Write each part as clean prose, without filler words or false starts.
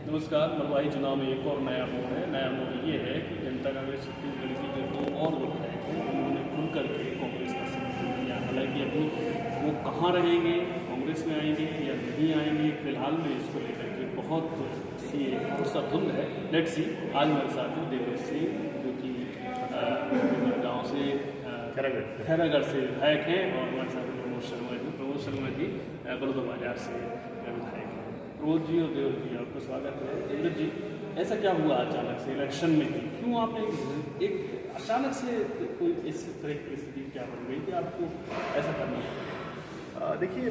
नमस्कार। मरवाही चुनाव में एक और नया मोड़ है। नया मोड़ ये है कि जनता कांग्रेस छत्तीसगढ़ की जो दो और विधायक हैं उन्होंने खुल करके कांग्रेस का समर्थन किया। हालांकि अभी वो कहाँ रहेंगे, कांग्रेस में आएंगे या नहीं आएंगे, फिलहाल में इसको लेकर के बहुत सी गुस्सा धुंध है। Let's see. आज हमारे साथ हैं देवेश सिंह, जो कि गाँव से खैरागढ़ से विधायक हैं, और हमारे साथ प्रमोद शर्मा जी बलौदाबाजार से विधायक हैं। प्रमोद जी और देव जी, आपका स्वागत है। देवेश जी, ऐसा क्या हुआ अचानक से इलेक्शन में थी, क्यों आपने एक अचानक से कोई इस तरह की परिस्थिति क्या बन गई कि आपको ऐसा करना पड़ा? देखिए,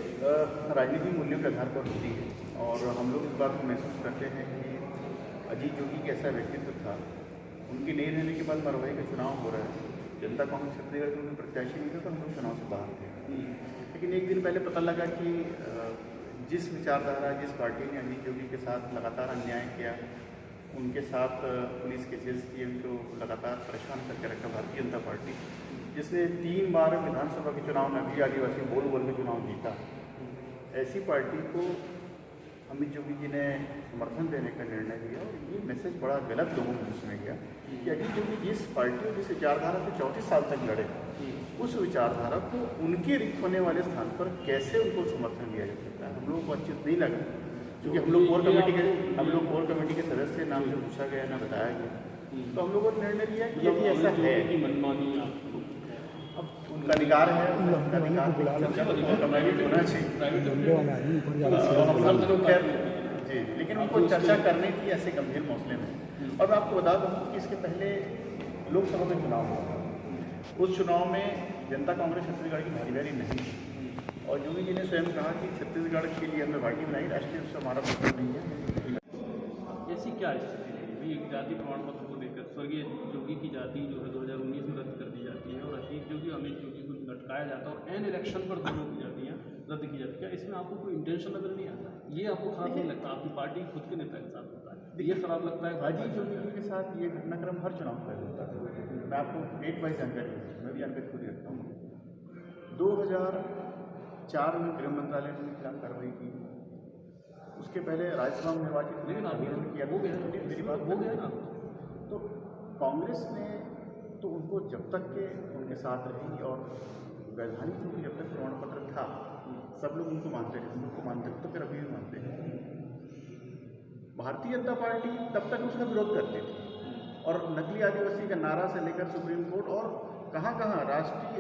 राजनीति मूल्यों के आधार पर होती है और हम लोग इस बात को महसूस करते हैं कि अजीत जोगी के ऐसा व्यक्तित्व था, उनके नहीं रहने के बाद मरवाही का चुनाव हो रहा है। जनता कांग्रेस छत्तीसगढ़ के उनके प्रत्याशी नहीं थे तो हम लोग चुनाव से बाहर थे। लेकिन एक दिन पहले पता लगा कि जिस विचारधारा, जिस पार्टी ने अजीत जोगी के साथ लगातार अन्याय किया, उनके साथ पुलिस केसेस किए, उनको लगातार परेशान करके रखा भारतीय जनता पार्टी, जिसने 3 बार विधानसभा के चुनाव में भी आदिवासी बोल के चुनाव जीता, ऐसी पार्टी को अमित जोगी जी ने समर्थन देने का निर्णय लिया। और ये मैसेज बड़ा गलत लोगों में उसमें गया कि अजीत जोगी जिस पार्टी और जिस विचारधारा से 34 साल तक लड़े, उस विचारधारा को उनके रिक्त होने वाले स्थान पर कैसे उनको समर्थन दिया जा सकता है। हम लोगों को अच्छी नहीं लगा, क्योंकि हम लोग कोर कमेटी के सदस्य, नाम से पूछा गया, ना बताया गया, तो हम लोगों ने निर्णय लिया कि यदि ऐसा है कि मनमानी अब उनका अधिकार है, उनका अधिकार होना चाहिए जी, लेकिन उनको चर्चा करने की ऐसे गंभीर मसले में। और मैं आपको बता दूं कि इसके पहले लोकसभा का चुनाव हुआ, उस चुनाव में जनता कांग्रेस छत्तीसगढ़ की भागीदारी नहीं थी और जोगी जी ने स्वयं कहा कि छत्तीसगढ़ के लिए हमने पार्टी बनाई, राष्ट्रीय रूप से हमारा मतलब नहीं है। ऐसी क्या स्थिति है? एक जाति प्रमाण पत्र को लेकर स्वर्गीय जोगी की जाति जो है 2019 में रद्द कर दी जाती है, और अजीत जोगी, अमित जोगी को लटकाया जाता है, और एन इलेक्शन पर दोनों की जातियाँ रद्द की जाती है। क्या इसमें आपको कोई इंटेंशन नजर नहीं आता? ये आपको खराब नहीं लगता? आपकी पार्टी खुद के नेता के साथ होता है, ये खराब लगता है? अजीत जोगी के साथ ये घटनाक्रम हर चुनाव पर होता है। मैं आपको डेट वाइज जानकारी, मैं भी जानकारी खुद रखता हूँ। 2004 में गृह मंत्रालय ने खिलाफ कार्रवाई की, उसके पहले राज्यसभा में निर्वाचित, लेकिन अभी किया हो गया, मेरी बात हो गया ना। तो कांग्रेस ने तो उनको जब तक के उनके साथ रही, और वैधानिक जो जब तक प्रमाण पत्र था सब लोग उनको मानते थे, उनको मानते तो फिर अभी भी मानते हैं। भारतीय जनता पार्टी तब तक उसका विरोध करती थी, और नकली आदिवासी का नारा से लेकर सुप्रीम कोर्ट और कहाँ राष्ट्रीय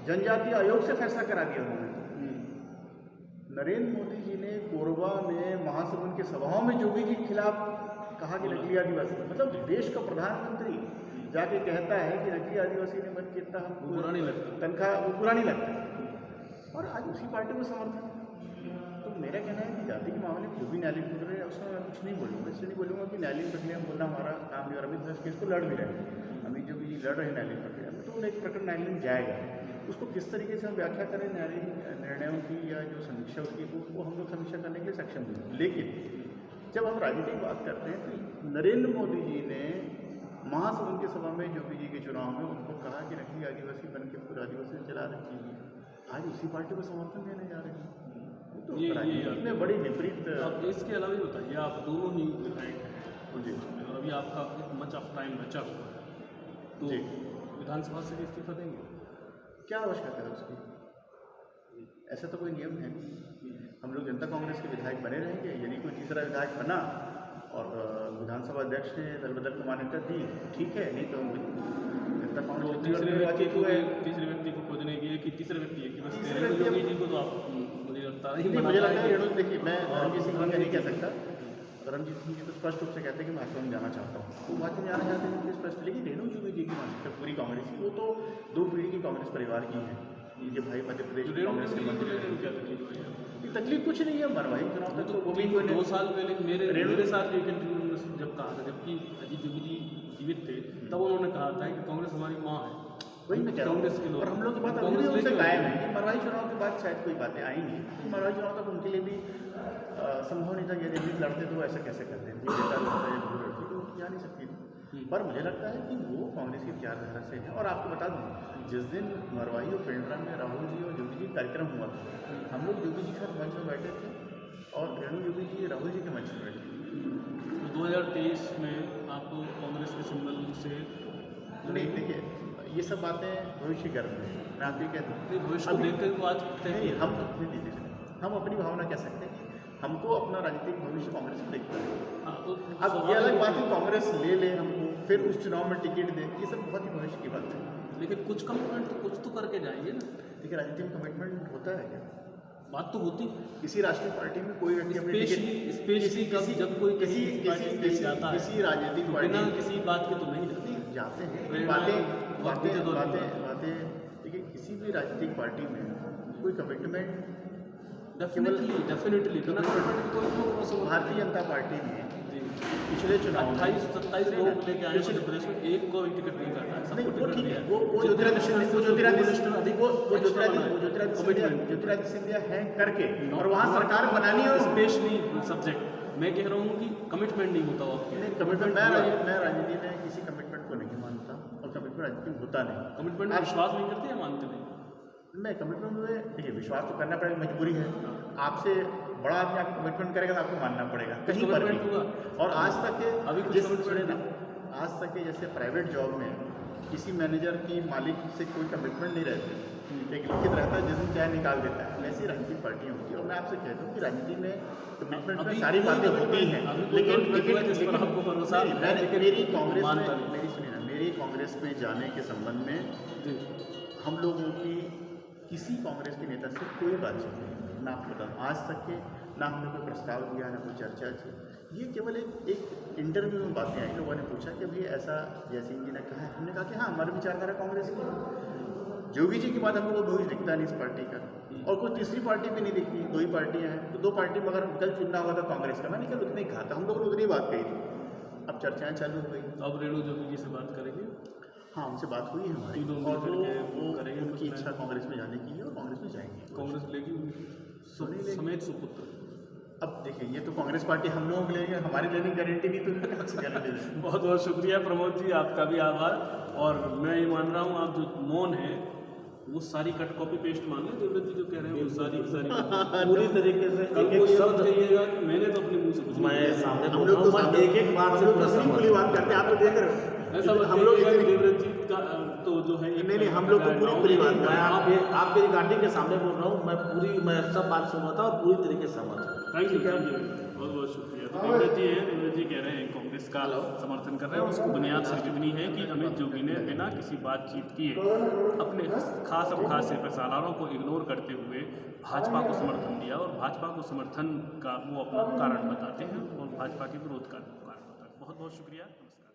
जनजातीय आयोग से फैसला करा दिया उन्होंने। नरेंद्र मोदी जी ने कोरबा में महासमुंद की सभाओं में जोगी के खिलाफ कहा कि नकली आदिवासी, मतलब देश का प्रधानमंत्री जाके कहता है कि नकली आदिवासी ने मत कितना हमको बुरा नहीं लगता, तनख्वाह वो बुरा नहीं लगता, और आज उसी पार्टी को समर्थन। तो मेरा कहना है कि जाति के मामले में जो भी न्यायालय बोल रहे हैं उसमें मैं कुछ नहीं बोलूँगा, इसलिए नहीं बोलूँगा कि न्यायालयीन प्रक्रिया में बोलना हमारा काम नहीं, और अमित दस केस को लड़ भी रहे हैं, अमित जोगी जी लड़ रहे न्यायालयीन प्रक्रिया में, तो उन्हें एक प्रकरण न्यायालय में जाएगा, उसको किस तरीके से हम व्याख्या करें न्यायालयीन निर्णयों की या जो समीक्षा उसकी, वो हम लोग समीक्षा करने के लिए सक्षम नहीं। लेकिन जब हम राजनीति की बात करते हैं तो नरेंद्र मोदी जी ने महासमुंद की सभा में जोगी जी के चुनाव में उनको कहा कि नकली आदिवासी बन के पूरा आदिवासी चला रखी है, आज उसी पार्टी को समर्थन देने जा रहे हैं। तो ये बड़ी विपरीत। अब इसके अलावा भी बताइए, आप दोनों ही विधायक हैं जी, और अभी आपका मच ऑफ टाइम बचा हुआ है, तो विधानसभा से इस्तीफा देंगे? क्या आवश्यकता है उसकी? ऐसा तो कोई नियम है नहीं। हम लोग जनता कांग्रेस के विधायक बने रहेंगे, यदि कोई तीसरा विधायक बना और विधानसभा अध्यक्ष ने दल बदल को मान्यता दी, ठीक है, नहीं तो जनता कांग्रेस तीसरे व्यक्ति को खोजने की कि तीसरे व्यक्ति है कि बस जोगी जी को तो आप मुझे लगता है रेणु, देखिए मैं धर्मजीत सिंह नहीं कह सकता, धर्मजीत सिंह जी तो स्पष्ट रूप से कहते हैं कि भाजपा में जाना चाहता हूँ, तो भाजपा में जाना चाहते हैं कि स्पष्ट। लेकिन रेणु जोगी जी की मानसिकता पूरी कांग्रेस की, वो तो 2 पीढ़ी की कांग्रेस परिवार की है, ये भाई मध्य प्रदेश कांग्रेस के मंत्री। तकलीफ कुछ नहीं है, मरवाही चुनाव तक तो वो भी 2 साल पहले मेरे साथ एक इंटरव्यू में जब कहा था, जबकि अजीत जोगी जी जीवित थे, तब उन्होंने कहा था कि कांग्रेस हमारी माँ है। वही मैं कह रहा हूँ, और हम लोग की बात अभी भी उनसे कायम है कि मरवाही चुनाव के बाद शायद कोई बातें आएंगी, मरवाही चुनाव तक उनके लिए भी संभव नहीं था। यदि भी लड़ते तो ऐसा कैसे करते थे, लड़ती तो जा नहीं सकती थी। पर मुझे लगता है कि वो कांग्रेस की विचारधारा से है। और आपको बता दूँ, जिस दिन मरवाही और पेंड्रा में राहुल जी और जोगी जी कार्यक्रम हुआ था, हम लोग जोगी जी के साथ मंच में बैठे थे और रेणु जोगी जी राहुल जी के मंच में बैठे थे। 2023 में आप कांग्रेस के सिंबल से नहीं, देखिए ये सब बातें भविष्य गर्भ में है। मैं आपको कह दूँ भविष्य को देखते हुए आज नहीं, हम अपनी भावना कह सकते हैं कि हमको अपना राजनीतिक भविष्य कांग्रेस में देखता है। हाँ, तो अब ये अलग बात है कांग्रेस ले हमको फिर उस चुनाव में टिकट दे, ये सब बहुत ही भविष्य की बात है। लेकिन कुछ कमिटमेंट तो कुछ तो करके जाएंगे ना। देखिए राजनीति में कमिटमेंट होता है क्या? बात तो होती है। किसी राष्ट्रीय पार्टी में कोई व्यक्ति अपने स्पेशली जब कोई किसी जाता है किसी राजनीतिक पार्टी बिना किसी बात के तो नहीं जाते हैं, प्रेरणा बातें देखिए किसी भी राजनीतिक पार्टी में कोई commitment definitely Bharatiya Janata party में पिछले चुनाव 28-27 लोग लेके आए मध्य प्रदेश में, एक को भी टिकट नहीं करना है। नहीं, वो ठीक है, वो ज्योतिरादित्य सिंधिया है करके और वहाँ सरकार बनानी है। स्पेशली सब्जेक्ट मैं कह रहा हूँ कि कमिटमेंट नहीं होता आपके। कमिटमेंट मैं राजनीति में किसी कमिटमेंट को नहीं मानता और कमिटमेंट राजनीति में होता नहीं। कमिटमेंट विश्वास नहीं करते या मानते नहीं? मैं कमिटमेंट में देखिए विश्वास तो करना पड़ेगा, मजबूरी है। आपसे बड़ा आदमी आपको कमिटमेंट करेगा तो आपको मानना पड़ेगा कहीं पर भी। और आज तक के आज तक के जैसे प्राइवेट जॉब में किसी मैनेजर की मालिक से कोई कमिटमेंट नहीं रहती, एक लिखित रहता है जिस दिन चाहे निकाल देता है, वैसी राजनीतिक पार्टियाँ होती है। और मैं आपसे कहता हूँ कि राजनीति में कमिटमेंट में सारी बातें होती हैं, लेकिन मेरी कांग्रेस में जाने के संबंध में हम लोगों की किसी कांग्रेस के नेता से कोई बातचीत नहीं। मैं आपको बताऊँ आज तक के ना हमने कोई प्रस्ताव दिया ना कोई चर्चा की। ये केवल एक इंटरव्यू में बातें आई, लोगों ने पूछा कि भाई ऐसा जयसिंह जी ने कहा है, हमने कहा कि हाँ हमारी विचारधारा कांग्रेस की है। जोगी जी के बाद हमको कोई भविष्य दिखता नहीं इस पार्टी का और कोई तीसरी पार्टी भी नहीं दिखती। 2 ही पार्टियाँ हैं, तो 2 पार्टी में अगर कल चुनना होगा तो कांग्रेस का। मैंने कल उतने ही कहा था, हम लोगों ने उतनी बात कही थी। अब चर्चाएँ चालू हो गई। अब रेणु जोगी जी से बात करेंगे? हाँ, उनसे बात हुई है हमारी और वो करेंगे। उनकी इच्छा कांग्रेस में जाने की है और कांग्रेस में जाएंगे। कांग्रेस लेगी समेत सुपुत्र। अब देखिए ये तो कांग्रेस पार्टी हम लोगों को लेंगे, हमारी लेने की गारंटी नहीं तो बहुत बहुत शुक्रिया प्रमोद जी, आपका भी आभार। और मैं ये मान रहा हूँ आप जो मौन है वो सारी कट कॉपी पेस्ट मान लें। देवव्रत जी जो कह रहे हैं वो सारी पूरी तरीके से एक शब्द कहिएगा कि मैंने तो अपने मुँह से कुछ मैं सामने हम लोग तो एक बात से पूरी बात करते हैं, आप तो देख रहे हो। ऐसा हम लोग देवव्रत जी का तो जो है नहीं हम लोग तो पूरी बात, मैं आपके रिकॉर्डिंग के सामने बोल रहा हूँ। मैं सब बात सुन रहा था और पूरी तरीके से समझ। थैंक यू बहुत बहुत शुक्रिया। तो देवव्रत जी हैं, देवव्रत जी कह रहे हैं कांग्रेस का समर्थन कर रहे हैं और उसकी बुनियाद सिर्फ इतनी है कि अमित जोगी ने बिना किसी बातचीत किए अपने खास पेशादारों को इग्नोर करते हुए भाजपा को समर्थन दिया और भाजपा को समर्थन का वो अपना कारण बताते हैं और भाजपा के विरोध का कारण बताते हैं। बहुत बहुत शुक्रिया, नमस्कार।